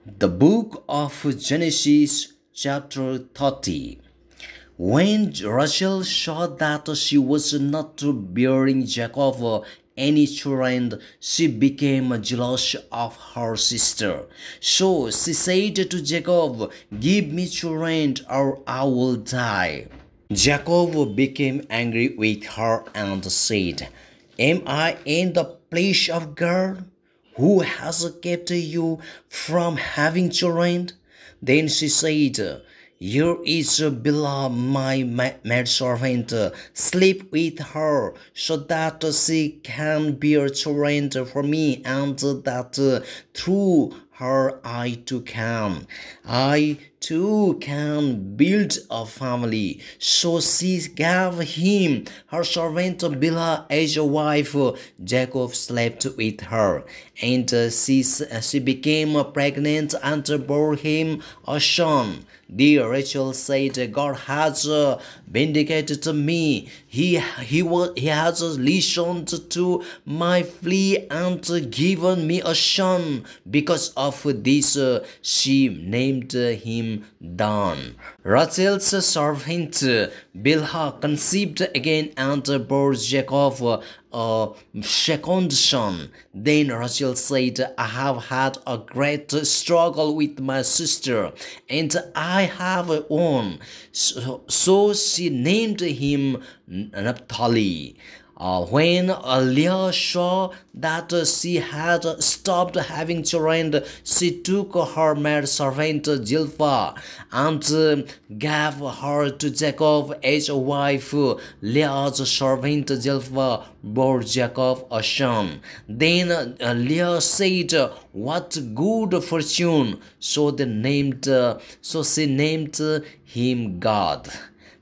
The book of Genesis, chapter 30. When Rachel saw that she was not bearing Jacob any children, she became jealous of her sister. So she said to Jacob, "Give me children or I will die." Jacob became angry with her and said, "Am I in the place of God? Who has kept you from having children?" Then she said, "Here is Bilhah, my maidservant. Sleep with her, so that she can bear children for me, and that through her I too can build a family." So she gave him her servant Bilhah as a wife. Jacob slept with her, and she became pregnant and bore him a son. Dear Rachel said, "God has vindicated me. He has listened to my plea and given me a son." Because of this, she named him Dan. Rachel's servant Bilhah conceived again and bore Jacob a second son. Then Rachel said, "I have had a great struggle with my sister, and I have won." So she named him Naphtali. When Leah saw that she had stopped having children, she took her maidservant Zilpah and gave her to Jacob as a wife. Leah's servant Zilpah bore Jacob a son. Then Leah said, "What good fortune!" So she named him God.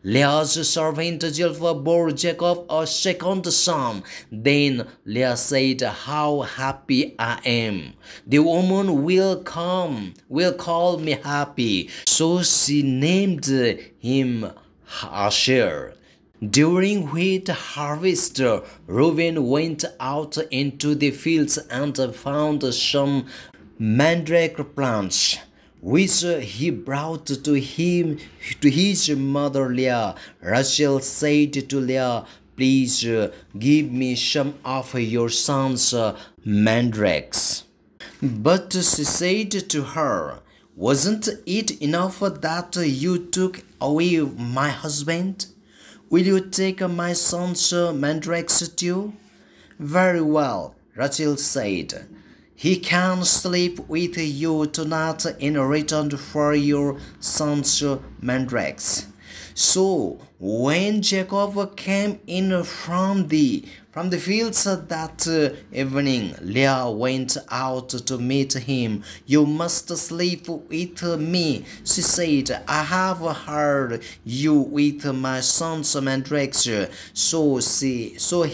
Leah's servant Zilpah bore Jacob a second son. Then Leah said, "How happy I am! The woman will call me happy." So she named him Asher. During wheat harvest, Reuben went out into the fields and found some mandrake plants, which he brought to his mother Leah. Rachel said to Leah, "Please give me some of your son's mandrakes." But she said to her, "Wasn't it enough that you took away my husband? Will you take my son's mandrakes too?" "Very well," Rachel said. "He can sleep with you tonight in return for your son's mandrakes." So when Jacob came in from the fields that evening, Leah went out to meet him. "You must sleep with me," she said. "I have heard you with my son's mandrakes." So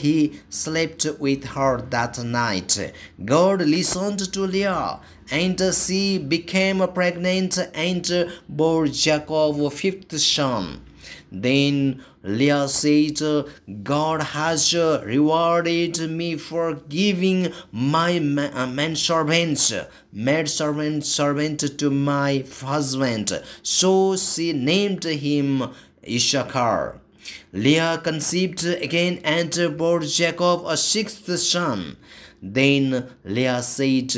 he slept with her that night. God listened to Leah, and she became pregnant and bore Jacob a fifth son. Then Leah said, "God has rewarded me for giving my maidservant to my husband." So she named him Issachar. Leah conceived again and bore Jacob a sixth son. Then Leah said,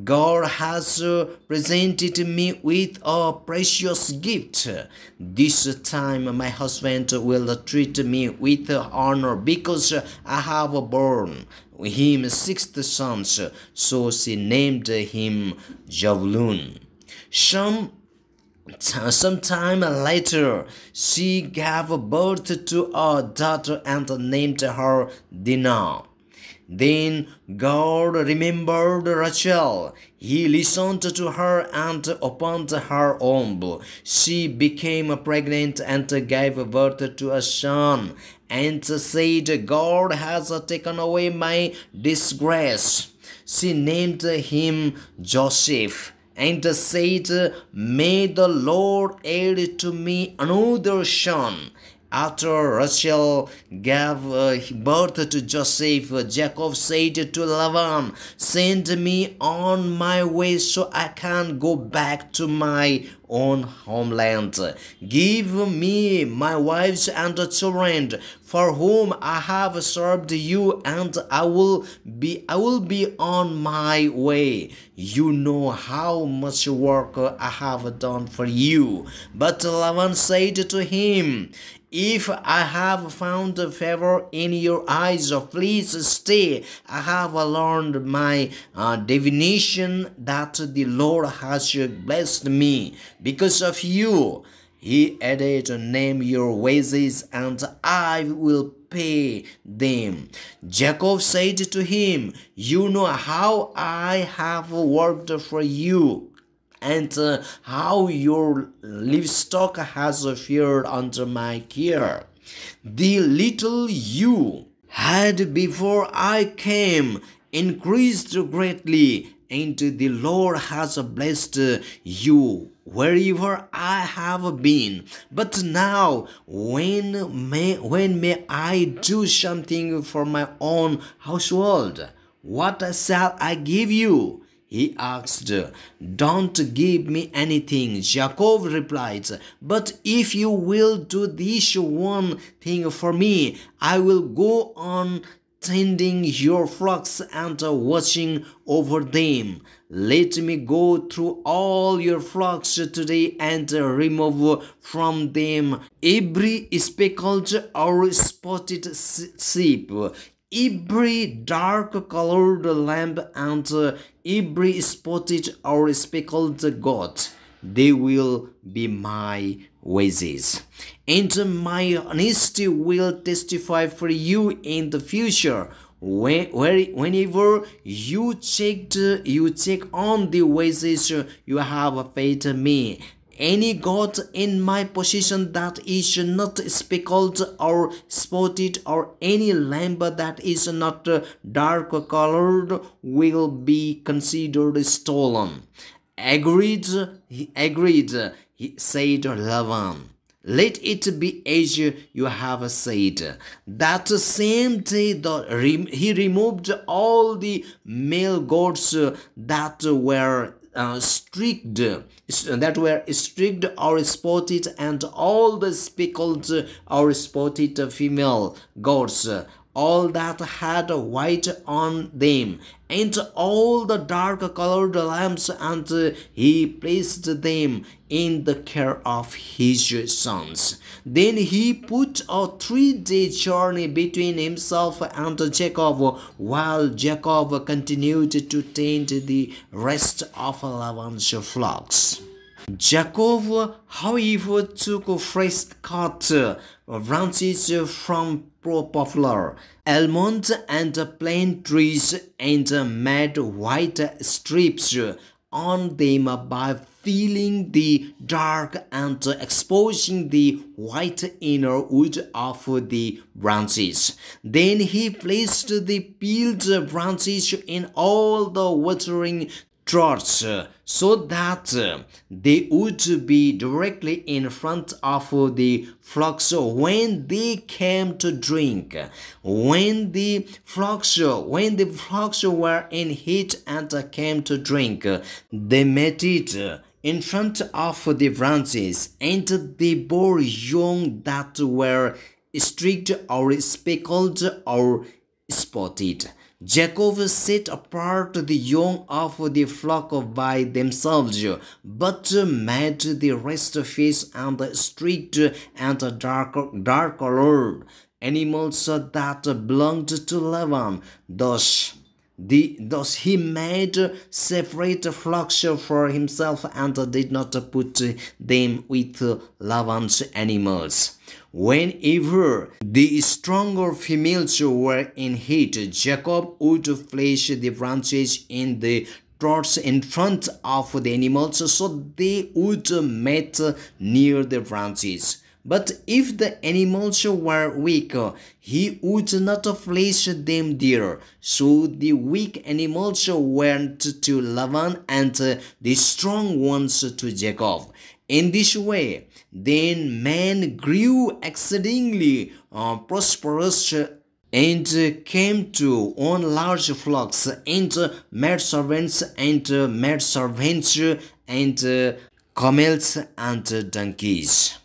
"God has presented me with a precious gift. This time my husband will treat me with honor because I have borne him six sons." So she named him Javlun. Sometime later, she gave birth to a daughter and named her Dinah. Then God remembered Rachel. He listened to her and opened her womb. She became pregnant and gave birth to a son, and said, "God has taken away my disgrace." She named him Joseph and said, "May the Lord add to me another son." After Rachel gave birth to Joseph, Jacob said to Laban, "Send me on my way so I can go back to my own homeland. Give me my wives and children for whom I have served you, and I will be on my way. You know how much work I have done for you." But Laban said to him, "If I have found favor in your eyes, please stay. I have learned my divination that the Lord has blessed me because of you." He added, "Name your wages, and I will pay them." Jacob said to him, "You know how I have worked for you, and how your livestock has fared under my care. The little you had before I came increased greatly, and the Lord has blessed you wherever I have been. But now, when may I do something for my own household? What shall I give you?" He asked. "Don't give me anything," Jacob replied. "But if you will do this one thing for me, I will go on tending your flocks and watching over them. Let me go through all your flocks today and remove from them every speckled or spotted sheep, every dark-colored lamb, and every spotted or speckled goat. They will be my wages, and my honesty will testify for you in the future. Whenever you check on the wages you have paid me, any goat in my possession that is not speckled or spotted, or any lamb that is not dark colored, will be considered stolen." "Agreed, agreed," said Laban. "Let it be as you have said." That same day he removed all the male goats that were streaked or spotted, and all the speckled or spotted female goats, all that had white on them, and all the dark-colored lambs, and he placed them in the care of his sons. Then he put a 3-day journey between himself and Jacob, while Jacob continued to tend the rest of Laban's flocks. Jacob, however, took fresh cut branches from poplar, almond, and plane trees, and made white strips on them by filling the dark and exposing the white inner wood of the branches. Then he placed the peeled branches in all the watering troughs, so that they would be directly in front of the flocks when they came to drink. When the flocks were in heat and came to drink, they met it in front of the branches, and they bore young that were streaked or speckled or spotted. Jacob set apart the young of the flock by themselves, but made the rest face and streaked and dark-colored animals that belonged to Laban. Thus he made separate flocks for himself and did not put them with Laban's animals. Whenever the stronger females were in heat, Jacob would place the branches in the troughs in front of the animals, so they would mate near the branches. But if the animals were weak, he would not place them there. So the weak animals went to Laban and the strong ones to Jacob. In this way, then man grew exceedingly prosperous and came to own large flocks and maidservants and camels and donkeys.